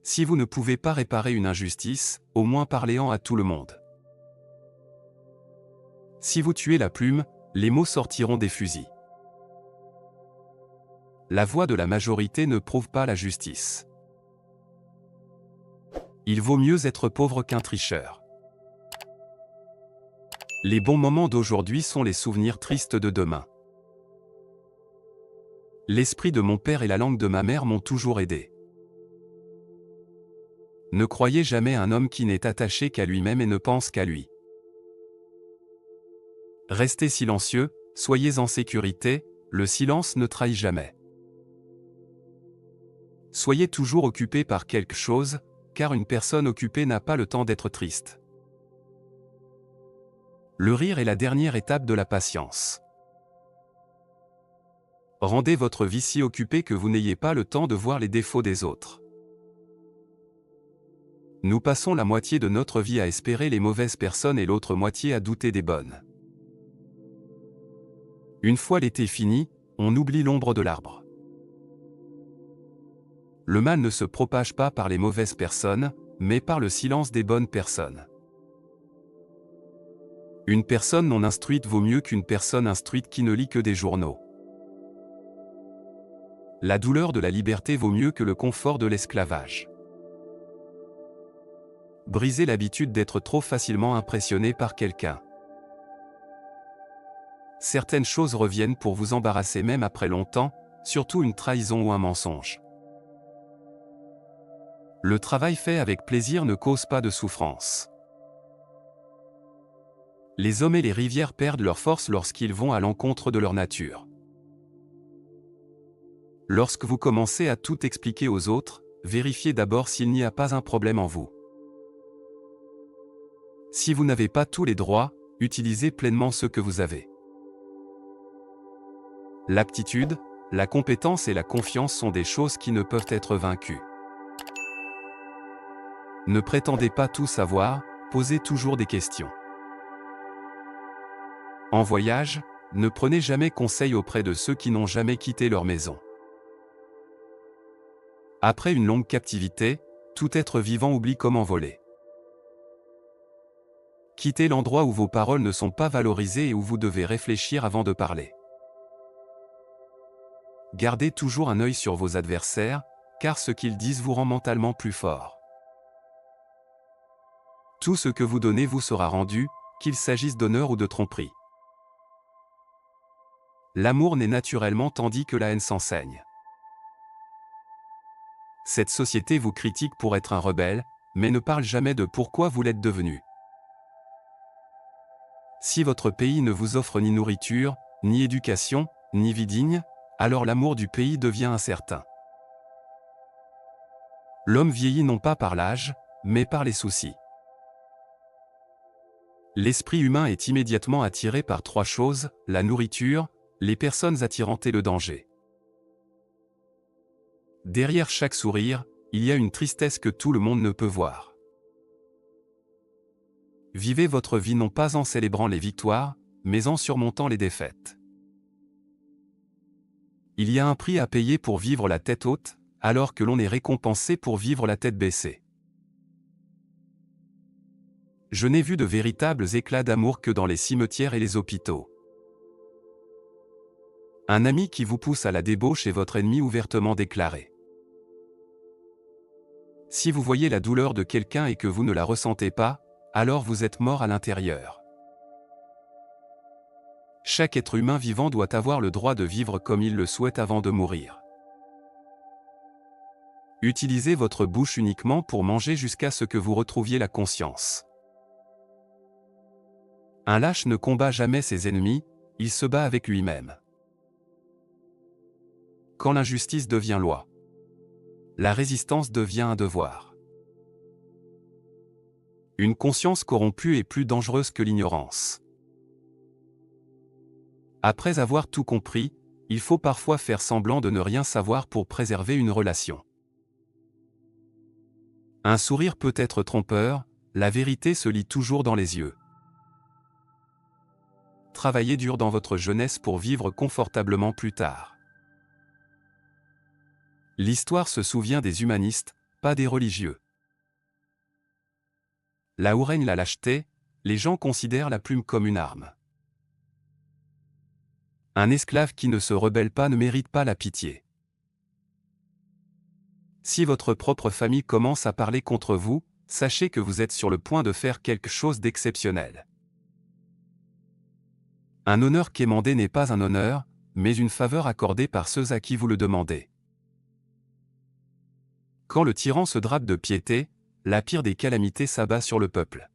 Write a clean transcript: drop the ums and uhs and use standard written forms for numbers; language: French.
Si vous ne pouvez pas réparer une injustice, au moins parlez-en à tout le monde. Si vous tuez la plume, les mots sortiront des fusils. La voix de la majorité ne prouve pas la justice. Il vaut mieux être pauvre qu'un tricheur. Les bons moments d'aujourd'hui sont les souvenirs tristes de demain. L'esprit de mon père et la langue de ma mère m'ont toujours aidé. Ne croyez jamais un homme qui n'est attaché qu'à lui-même et ne pense qu'à lui. Restez silencieux, soyez en sécurité, le silence ne trahit jamais. Soyez toujours occupé par quelque chose, car une personne occupée n'a pas le temps d'être triste. Le rire est la dernière étape de la patience. Rendez votre vie si occupée que vous n'ayez pas le temps de voir les défauts des autres. Nous passons la moitié de notre vie à espérer les mauvaises personnes et l'autre moitié à douter des bonnes. Une fois l'été fini, on oublie l'ombre de l'arbre. Le mal ne se propage pas par les mauvaises personnes, mais par le silence des bonnes personnes. Une personne non instruite vaut mieux qu'une personne instruite qui ne lit que des journaux. La douleur de la liberté vaut mieux que le confort de l'esclavage. Brisez l'habitude d'être trop facilement impressionné par quelqu'un. Certaines choses reviennent pour vous embarrasser même après longtemps, surtout une trahison ou un mensonge. Le travail fait avec plaisir ne cause pas de souffrance. Les hommes et les rivières perdent leur force lorsqu'ils vont à l'encontre de leur nature. Lorsque vous commencez à tout expliquer aux autres, vérifiez d'abord s'il n'y a pas un problème en vous. Si vous n'avez pas tous les droits, utilisez pleinement ce que vous avez. L'aptitude, la compétence et la confiance sont des choses qui ne peuvent être vaincues. Ne prétendez pas tout savoir, posez toujours des questions. En voyage, ne prenez jamais conseil auprès de ceux qui n'ont jamais quitté leur maison. Après une longue captivité, tout être vivant oublie comment voler. Quittez l'endroit où vos paroles ne sont pas valorisées et où vous devez réfléchir avant de parler. Gardez toujours un œil sur vos adversaires, car ce qu'ils disent vous rend mentalement plus fort. Tout ce que vous donnez vous sera rendu, qu'il s'agisse d'honneur ou de tromperie. L'amour naît naturellement tandis que la haine s'enseigne. Cette société vous critique pour être un rebelle, mais ne parle jamais de pourquoi vous l'êtes devenu. Si votre pays ne vous offre ni nourriture, ni éducation, ni vie digne, alors l'amour du pays devient incertain. L'homme vieillit non pas par l'âge, mais par les soucis. L'esprit humain est immédiatement attiré par trois choses, la nourriture, les personnes attirantes et le danger. Derrière chaque sourire, il y a une tristesse que tout le monde ne peut voir. Vivez votre vie non pas en célébrant les victoires, mais en surmontant les défaites. Il y a un prix à payer pour vivre la tête haute, alors que l'on est récompensé pour vivre la tête baissée. Je n'ai vu de véritables éclats d'amour que dans les cimetières et les hôpitaux. Un ami qui vous pousse à la débauche est votre ennemi ouvertement déclaré. Si vous voyez la douleur de quelqu'un et que vous ne la ressentez pas, alors vous êtes mort à l'intérieur. Chaque être humain vivant doit avoir le droit de vivre comme il le souhaite avant de mourir. Utilisez votre bouche uniquement pour manger jusqu'à ce que vous retrouviez la conscience. Un lâche ne combat jamais ses ennemis, il se bat avec lui-même. Quand l'injustice devient loi, la résistance devient un devoir. Une conscience corrompue est plus dangereuse que l'ignorance. Après avoir tout compris, il faut parfois faire semblant de ne rien savoir pour préserver une relation. Un sourire peut être trompeur, la vérité se lit toujours dans les yeux. Travaillez dur dans votre jeunesse pour vivre confortablement plus tard. L'histoire se souvient des humanistes, pas des religieux. Là où règne la lâcheté, les gens considèrent la plume comme une arme. Un esclave qui ne se rebelle pas ne mérite pas la pitié. Si votre propre famille commence à parler contre vous, sachez que vous êtes sur le point de faire quelque chose d'exceptionnel. Un honneur quémandé n'est pas un honneur, mais une faveur accordée par ceux à qui vous le demandez. Quand le tyran se drape de piété, la pire des calamités s'abat sur le peuple.